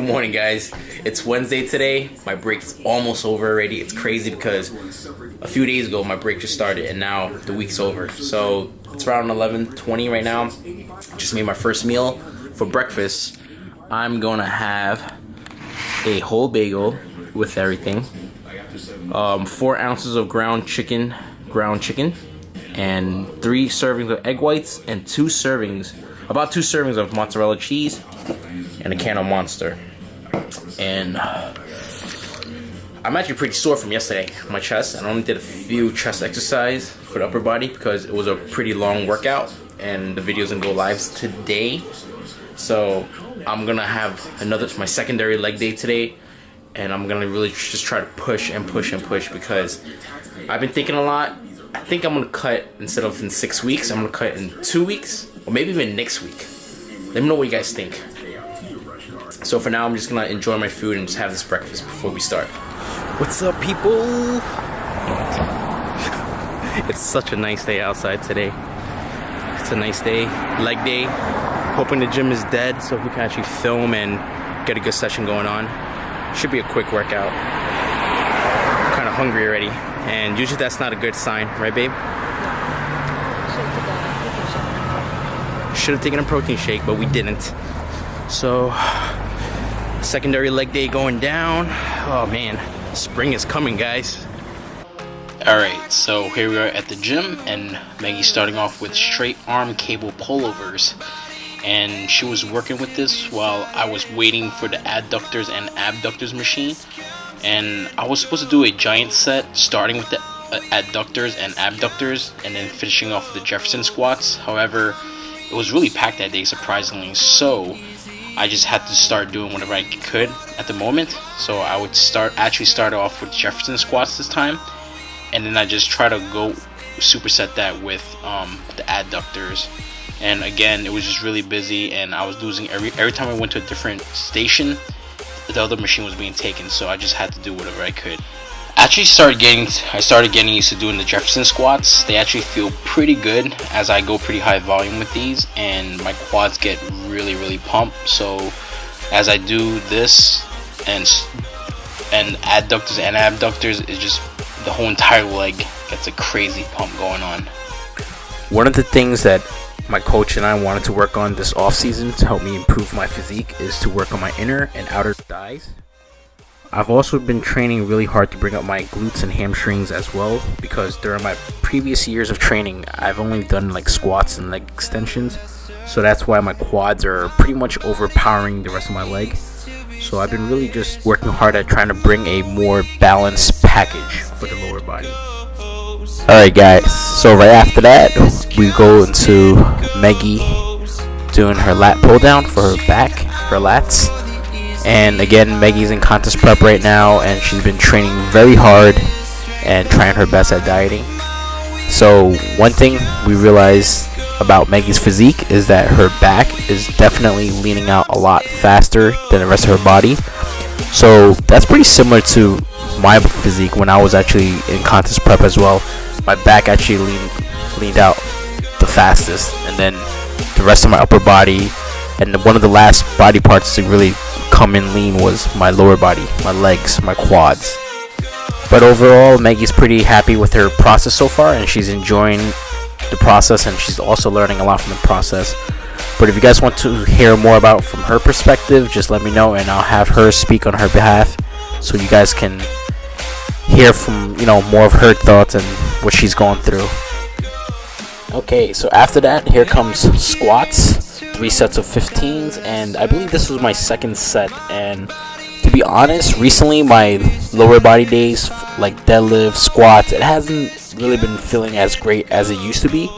morning, guys. It's Wednesday today. My break is almost over already. It's crazy because a few days ago my break just started and now the week's over. So it's around 11:20 right now. Just made my first meal for breakfast. I'm gonna have a whole bagel with everything, 4 ounces of ground chicken, and 3 servings of egg whites and about 2 servings of mozzarella cheese and a can of Monster. And I'm actually pretty sore from yesterday, my chest. I only did a few chest exercise for the upper body because it was a pretty long workout and the video's gonna go live today. So I'm gonna have my secondary leg day today, and I'm gonna really just try to push because I've been thinking a lot. I think I'm gonna cut, instead of in 6 weeks, I'm gonna cut in 2 weeks or maybe even next week. Let me know what you guys think. So for now, I'm just gonna enjoy my food and just have this breakfast before we start. What's up, people? It's such a nice day outside today. It's a nice day, leg day. Hoping the gym is dead so we can actually film and get a good session going on. Should be a quick workout. I'm kind of hungry already, and usually that's not a good sign, right, babe? Should have taken a protein shake, but we didn't. So, secondary leg day going down. Oh man, spring is coming, guys. Alright, so here we are at the gym, and Maggie's starting off with straight arm cable pullovers. And she was working with this while I was waiting for the adductors and abductors machine. And I was supposed to do a giant set starting with the adductors and abductors and then finishing off with the Jefferson squats. However, it was really packed that day, surprisingly, so I just had to start doing whatever I could at the moment. So I would actually start off with Jefferson squats this time, and then I just try to go superset that with the adductors. And again, it was just really busy, and I was losing every time I went to a different station, the other machine was being taken, so I just had to do whatever I could. I started getting used to doing the Jefferson squats. They actually feel pretty good as I go pretty high volume with these, and my quads get really pumped. So as I do this and adductors and abductors, it's just the whole entire leg gets a crazy pump going on. One of the things that my coach and I wanted to work on this off season to help me improve my physique is to work on my inner and outer thighs. I've also been training really hard to bring up my glutes and hamstrings as well, because during my previous years of training I've only done like squats and leg extensions, so that's why my quads are pretty much overpowering the rest of my leg. So I've been really just working hard at trying to bring a more balanced package for the lower body. Alright guys, so right after that we go into Maggie doing her lat pull down for her back, her lats. And again, Maggie's in contest prep right now, and she's been training very hard and trying her best at dieting. So one thing we realized about Maggie's physique is that her back is definitely leaning out a lot faster than the rest of her body. So that's pretty similar to my physique when I was actually in contest prep as well. My back actually leaned out the fastest, and then the rest of my upper body, and one of the last body parts to really come in lean was my lower body, my legs, my quads. But overall, Maggie's pretty happy with her process so far, and she's enjoying the process, and she's also learning a lot from the process. But if you guys want to hear more about from her perspective, just let me know, and I'll have her speak on her behalf so you guys can hear from, more of her thoughts and what she's going through. Okay, so after that, here comes squats. 3 sets of 15s, and I believe this was my second set. And to be honest, recently my lower body days, like deadlift, squats, it hasn't really been feeling as great as it used to be.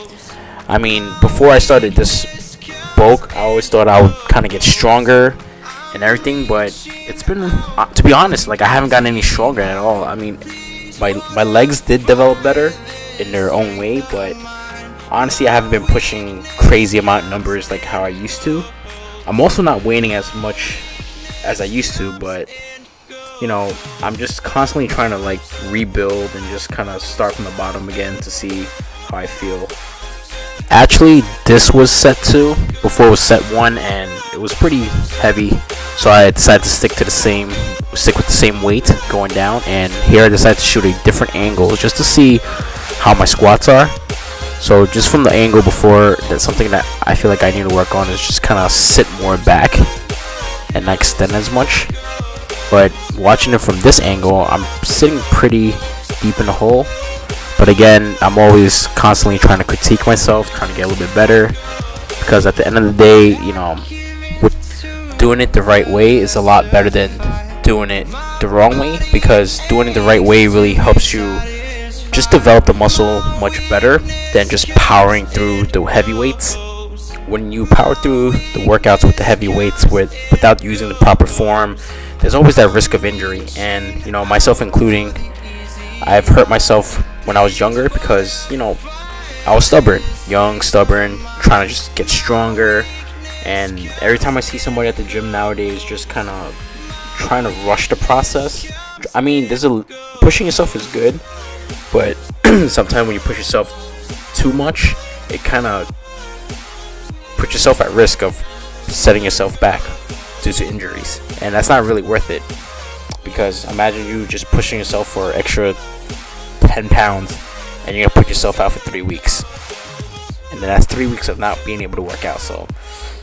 I mean, before I started this bulk, I always thought I would kind of get stronger and everything, but it's been, to be honest, like I haven't gotten any stronger at all. I mean, my legs did develop better in their own way, but honestly, I haven't been pushing crazy amount of numbers like how I used to. I'm also not weighing as much as I used to, but I'm just constantly trying to rebuild and just kind of start from the bottom again to see how I feel. Actually, this was set 2. Before it was set 1, and it was pretty heavy. So I decided to stick with the same weight going down, and here I decided to shoot a different angle just to see how my squats are. So just from the angle before, that's something that I feel like I need to work on, is just kind of sit more back and not extend as much. But watching it from this angle, I'm sitting pretty deep in the hole. But again, I'm always constantly trying to critique myself, trying to get a little bit better, because at the end of the day, doing it the right way is a lot better than doing it the wrong way, because doing it the right way really helps you just develop the muscle much better than just powering through the heavy weights. When you power through the workouts with the heavy weights without using the proper form, there's always that risk of injury. And myself including, I've hurt myself when I was younger because I was stubborn, trying to just get stronger. And every time I see somebody at the gym nowadays just kind of trying to rush the process, I mean, pushing yourself is good, but sometimes when you push yourself too much, it kind of puts yourself at risk of setting yourself back due to injuries, and that's not really worth it. Because imagine you just pushing yourself for extra 10 pounds and you're gonna put yourself out for 3 weeks, and then that's 3 weeks of not being able to work out. So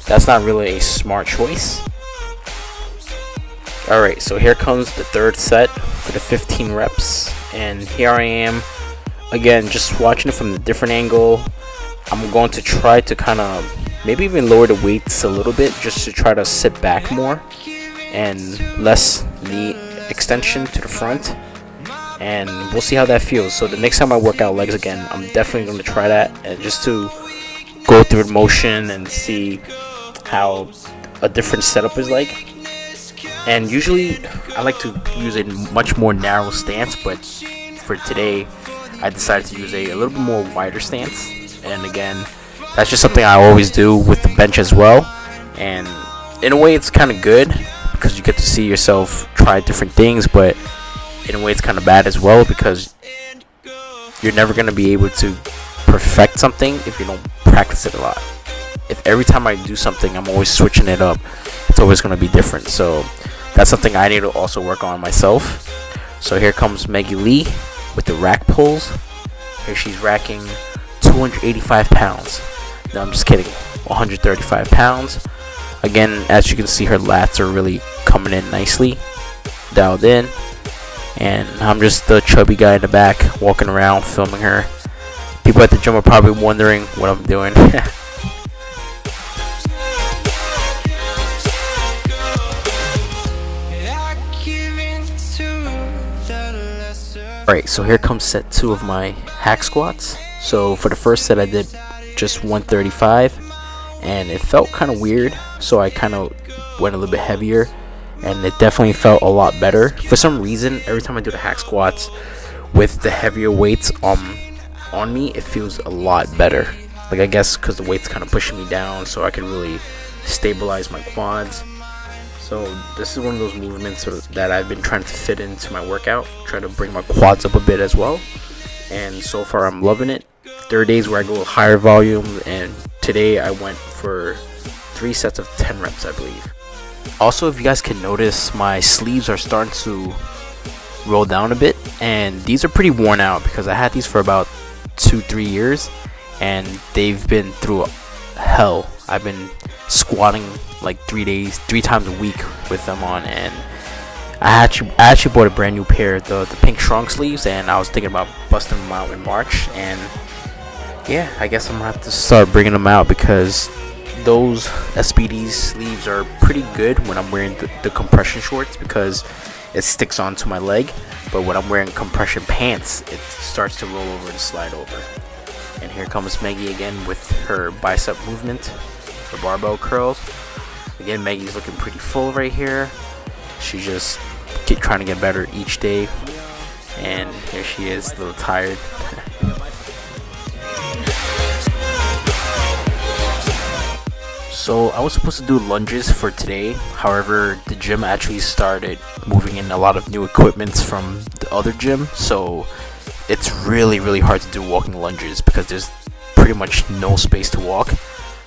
that's not really a smart choice. Alright, so here comes the third set for the 15 reps, and here I am again, just watching it from a different angle. I'm going to try to kind of maybe even lower the weights a little bit, just to try to sit back more and less knee extension to the front, and we'll see how that feels. So the next time I work out legs again, I'm definitely going to try that, and just to go through the motion and see how a different setup is like. And usually I like to use a much more narrow stance, but for today I decided to use a little bit more wider stance. And again, that's just something I always do with the bench as well. And in a way it's kind of good because you get to see yourself try different things, but in a way it's kind of bad as well, because you're never going to be able to perfect something if you don't practice it a lot. If every time I do something I'm always switching it up, it's always going to be different. So that's something I need to also work on myself. So here comes Maggie Lee with the rack pulls. Here she's racking 285 pounds. No, I'm just kidding. 135 pounds. Again, as you can see, her lats are really coming in nicely, dialed in. And I'm just the chubby guy in the back walking around filming her. People at the gym are probably wondering what I'm doing. Alright, so here comes set 2 of my hack squats. So for the first set I did just 135, and it felt kind of weird, so I kind of went a little bit heavier, and it definitely felt a lot better. For some reason, every time I do the hack squats with the heavier weights on me, it feels a lot better. Like, I guess because the weight's kind of pushing me down, so I can really stabilize my quads. So this is one of those movements that I've been trying to fit into my workout, try to bring my quads up a bit as well. And so far I'm loving it. There are days where I go higher volume, and today I went for 3 sets of 10 reps, I believe. Also, if you guys can notice, my sleeves are starting to roll down a bit, and these are pretty worn out because I had these for about 2-3 years, and they've been through hell. I've been squatting like 3 times a week with them on, and I actually bought a brand new pair, the pink shrunk sleeves, and I was thinking about busting them out in March. And yeah, I guess I'm gonna have to start bringing them out, because those SBD sleeves are pretty good when I'm wearing the compression shorts, because it sticks onto my leg, but when I'm wearing compression pants, it starts to roll over and slide over. And here comes Maggie again with her bicep movement, her barbell curls. Again, Maggie's looking pretty full right here. She's just trying to get better each day, and here she is, a little tired. So I was supposed to do lunges for today, however the gym actually started moving in a lot of new equipments from the other gym, so it's really hard to do walking lunges because there's pretty much no space to walk.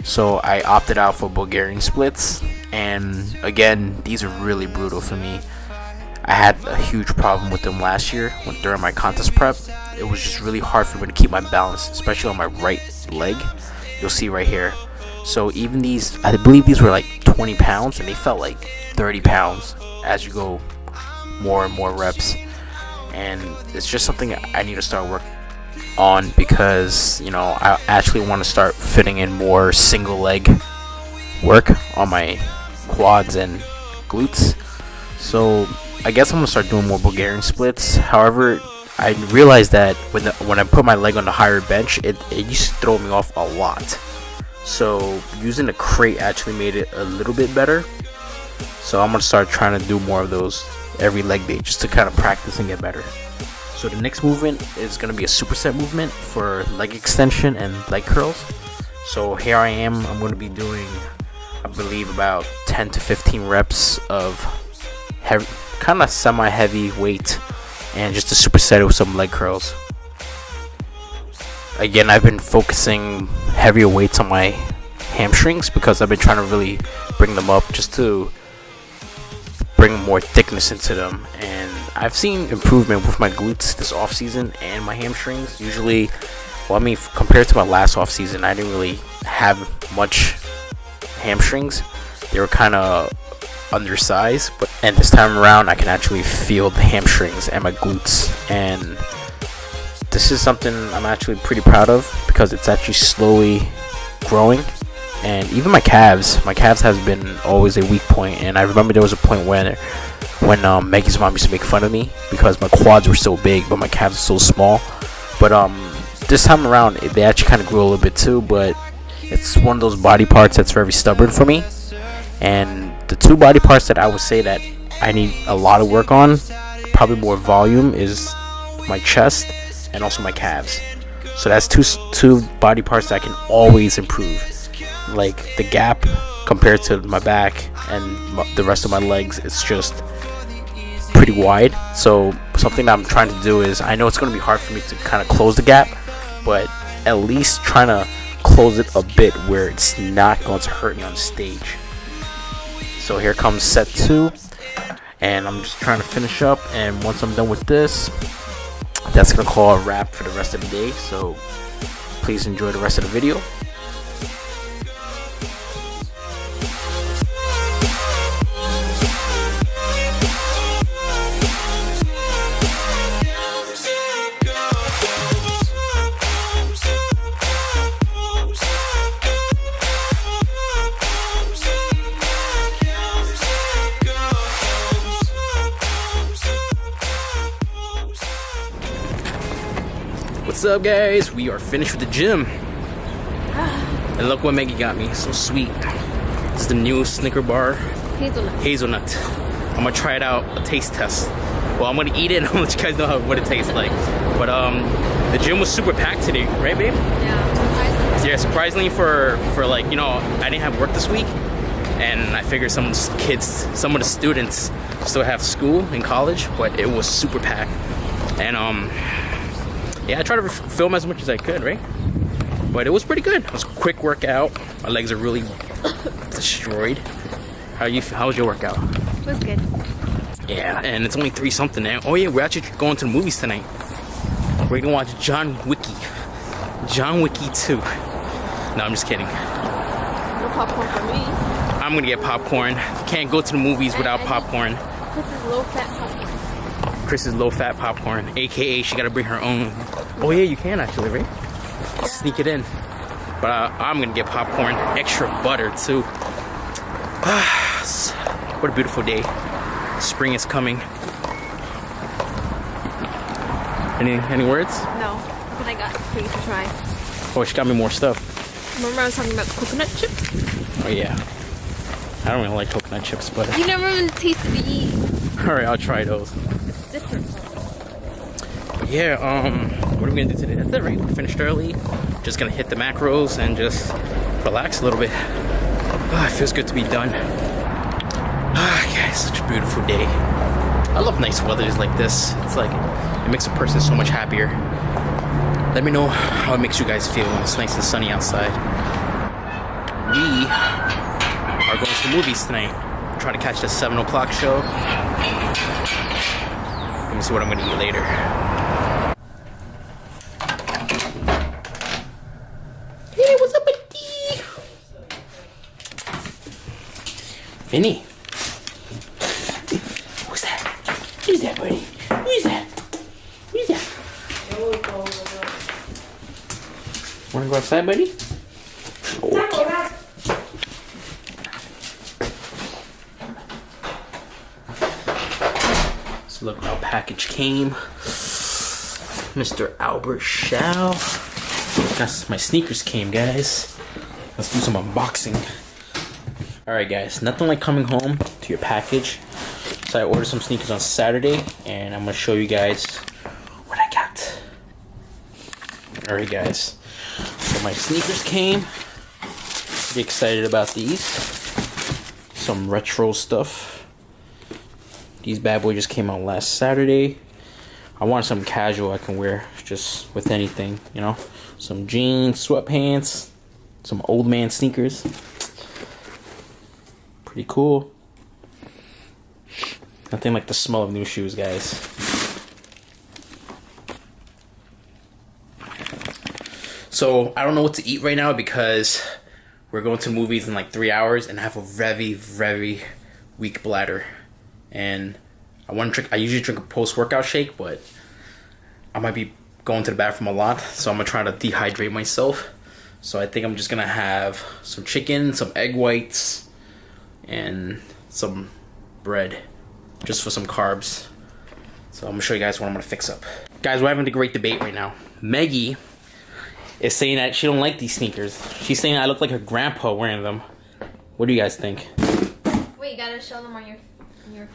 So I opted out for Bulgarian splits, And again, these are really brutal for me. I had a huge problem with them last year during my contest prep. It was just really hard for me to keep my balance, especially on my right leg. You'll see right here. So even these, I believe these were like 20 pounds, and they felt like 30 pounds as you go more and more reps. And it's just something I need to start working on, because I actually want to start fitting in more single leg work on my quads and glutes. So I guess I'm gonna start doing more Bulgarian splits. However, I realized that when I put my leg on the higher bench, it used to throw me off a lot. So using the crate actually made it a little bit better. So I'm gonna start trying to do more of those every leg day, just to kind of practice and get better. So the next movement is gonna be a superset movement for leg extension and leg curls. So here I am. I'm gonna be doing, I believe, about 10 to 15 reps of heavy, kind of semi-heavy weight, and just a superset with some leg curls. Again, I've been focusing heavier weights on my hamstrings because I've been trying to really bring them up, just to bring more thickness into them. And I've seen improvement with my glutes this off season and my hamstrings. Usually, compared to my last off season, I didn't really have much hamstrings. They were kind of undersized, and this time around I can actually feel the hamstrings and my glutes, and this is something I'm actually pretty proud of, because it's actually slowly growing. And even my calves has been always a weak point, and I remember there was a point when Maggie's mom used to make fun of me because my quads were so big but my calves were so small. But this time around they actually kind of grew a little bit too, but it's one of those body parts that's very stubborn for me. And the two body parts that I would say that I need a lot of work on, probably more volume, is my chest and also my calves. So that's two body parts that I can always improve. Like the gap compared to my back and the rest of my legs, it's just pretty wide. So something that I'm trying to do is, I know it's going to be hard for me to kind of close the gap, but at least trying to close it a bit where it's not going to hurt me on stage. So here comes set 2, and I'm just trying to finish up, and once I'm done with this, that's gonna call a wrap for the rest of the day. So please enjoy the rest of the video. What's up, guys? We are finished with the gym, and look what Maggie got me. So sweet. This is the new Snicker bar, hazelnut. I'm gonna try it out, a taste test. Well, I'm gonna eat it and I'll let you guys know what it tastes like. But the gym was super packed today, right, babe? Yeah, surprisingly. Yeah, surprisingly for like, I didn't have work this week, and I figured some of the students still have school in college, but it was super packed. And yeah, I tried to film as much as I could, right? But it was pretty good. It was a quick workout. My legs are really destroyed. How was your workout? It was good. Yeah, and it's only 3 something now. Oh yeah, we're actually going to the movies tonight. We're gonna watch John Wick 2. No, I'm just kidding. No popcorn for me. I'm gonna get popcorn. Can't go to the movies without popcorn. This is low-fat popcorn. Chris is low-fat popcorn, aka she gotta bring her own. Oh yeah, you can actually, right? Sneak it in. But I'm gonna get popcorn, extra butter too. What a beautiful day. Spring is coming. Any words? No, but I got for you to try. Oh, she got me more stuff. Remember I was talking about the coconut chips? Oh yeah. I don't really like coconut chips, but You never even tasted these. alright, I'll try those. It's different. Yeah, what are we gonna do today? That's it, right? We finished early. Just gonna hit the macros and just relax a little bit. It feels good to be done. Guys, such a beautiful day. I love nice weathers like this. It's like, it makes a person so much happier. Let me know how it makes you guys feel when it's nice and sunny outside. We are going to the movies tonight. Try to catch the 7 o'clock show. Let me see what I'm gonna eat later. Hey, what's up, buddy? Vinny. Who's that? Who's that, buddy? Who's that? Who's that? Wanna go outside, buddy? Oh. So look how package came. Mr. Albert Shao. That's my sneakers came, guys. Let's do some unboxing. Alright guys, nothing like coming home to your package. So I ordered some sneakers on Saturday and I'm gonna show you guys what I got. Alright guys, so my sneakers came. Pretty excited about these. Some retro stuff. These bad boys just came out last Saturday. I want something casual I can wear just with anything, you know. Some jeans, sweatpants, some old man sneakers. Pretty cool. Nothing like the smell of new shoes, guys. So I don't know what to eat right now because we're going to movies in like 3 hours and I have a very, very weak bladder. And I usually drink a post-workout shake, but I might be going to the bathroom a lot, so I'm gonna try to dehydrate myself. So I think I'm just gonna have some chicken, some egg whites, and some bread, just for some carbs. So I'm gonna show you guys what I'm gonna fix up. Guys, we're having a great debate right now. Maggie is saying that she don't like these sneakers. She's saying I look like her grandpa wearing them. What do you guys think? Wait, you gotta show them on your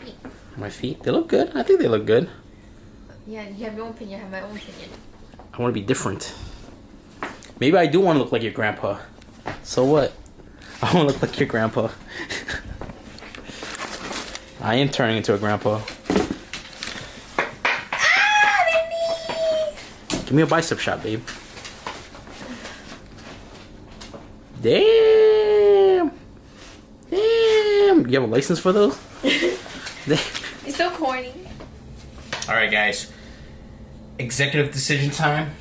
feet. My feet? They look good. I think they look good. Yeah, you have your own opinion, I have my own opinion. I want to be different. Maybe I do want to look like your grandpa. So what? I want to look like your grandpa. I am turning into a grandpa. Ah, baby! Give me a bicep shot, babe. Damn! Damn! You have a license for those? You're so corny. Alright guys, executive decision time.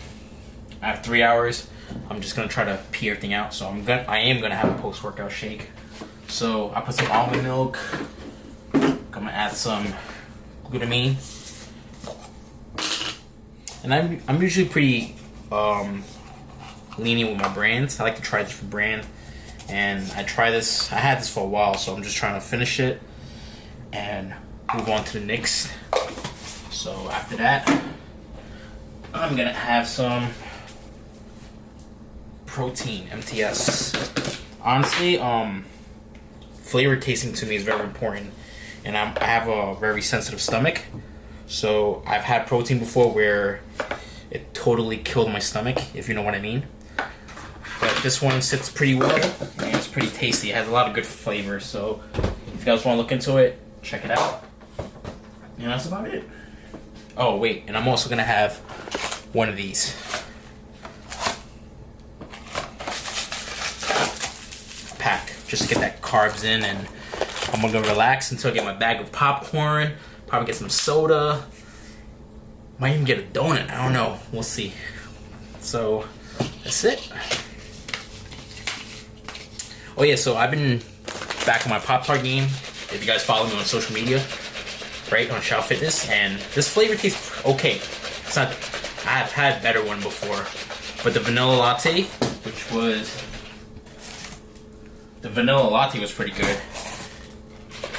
I have 3 hours. I'm just gonna try to pee everything out. So I am gonna have a post-workout shake. So I put some almond milk. I'm gonna add some glutamine. And I'm usually pretty lenient with my brands. I like to try different brand. And I had this for a while, so I'm just trying to finish it and move on to the next. So after that, I'm gonna have some protein, MTS. Honestly, flavor tasting to me is very important, and I have a very sensitive stomach. So I've had protein before where it totally killed my stomach, if you know what I mean. But this one sits pretty well, and it's pretty tasty. It has a lot of good flavor, so if you guys want to look into it, check it out. And that's about it. Oh wait, and I'm also gonna have one of these. Pack, just to get that carbs in, and I'm gonna go relax until I get my bag of popcorn, probably get some soda, might even get a donut, I don't know, we'll see. So, that's it. Oh yeah, so I've been back on my Pop-Tart game, if you guys follow me on social media. Right, on ShaoFitness, and this flavor tastes okay. It's not, I've had better one before, but the vanilla latte was pretty good.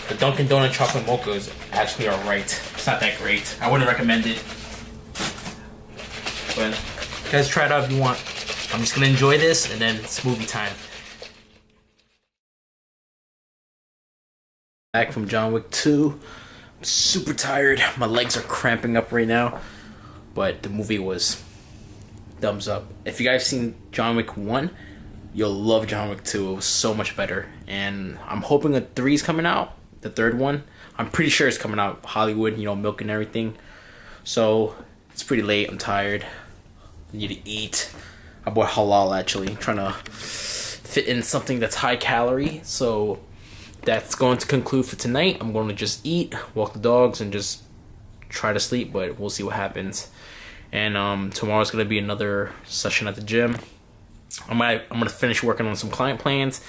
The Dunkin' Donut chocolate mocha is actually alright. It's not that great. I wouldn't recommend it, but you guys try it out if you want. I'm just gonna enjoy this, and then it's movie time. Back from John Wick 2. Super tired. My legs are cramping up right now, but the movie was thumbs up. If you guys seen John Wick 1, you'll love John Wick 2. It was so much better, and I'm hoping a 3's coming out, the third one. I'm pretty sure it's coming out. Hollywood, you know, milk and everything. So it's pretty late. I'm tired. I need to eat. I bought halal actually. I'm trying to fit in something that's high calorie. So that's going to conclude for tonight. I'm going to just eat, walk the dogs, and just try to sleep, but we'll see what happens. And tomorrow's going to be another session at the gym. I'm gonna finish working on some client plans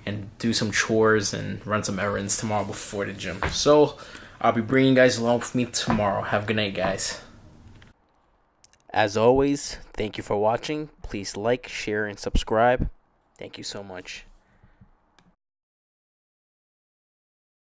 and do some chores and run some errands tomorrow before the gym. So I'll be bringing you guys along with me tomorrow. Have a good night, guys. As always, thank you for watching. Please like, share, and subscribe. Thank you so much.